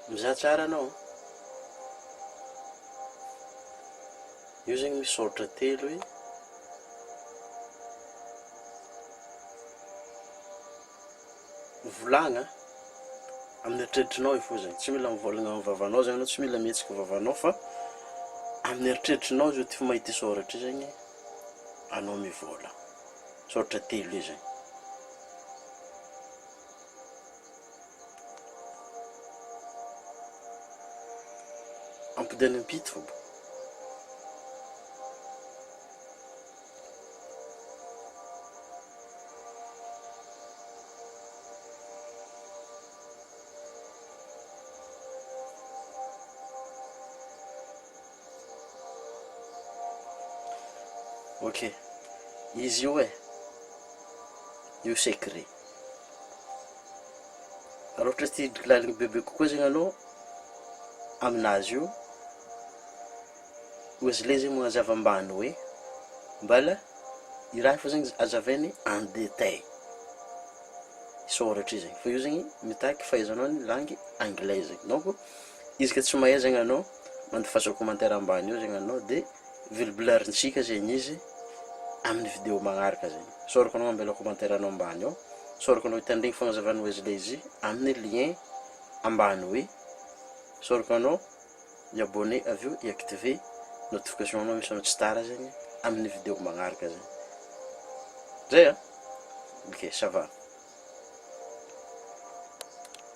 Mizaha tsara anao. Io zegny misaotra telo i. Volagna amin'ny eritreritrinao ifo zegny, tsy mila mivolagna amin'ny vavanao zegny anao, tsy mila mihetsika vavanao fa amin'ny eritreritrinao izy ty mahita soratra io zegny anao mivola. Soratra telo io zegny. Ampodiny impito fô. Ok, izy io io secret. Raha ohatra ty hidriky laligny bebe kokoa zegny anao aminazy io, ozy le zegny magnazava ambany hoe mbala i raha fô zegny azavainy en détail soratra io zegny, fa io zegny mitaky fahaizanao ny langue anglais zegny. Donc izy ka tsy mahay zegny anao mandefaso commentaire ambany io zegny anao de vilibolarintsika zegny izy amin'ny vidéo magnaraka zegny. Sorako anao ambela commentaire anao ambany ao, sorako anao hitandregny fagnazavana ozy le izy amin'ny lien ambany hoe, sorako anao i-abonner avio i-activer notification anao misy anao tsy tara zegny amin'ny vidéo magnaraka zegny. Zay Ok, ça va.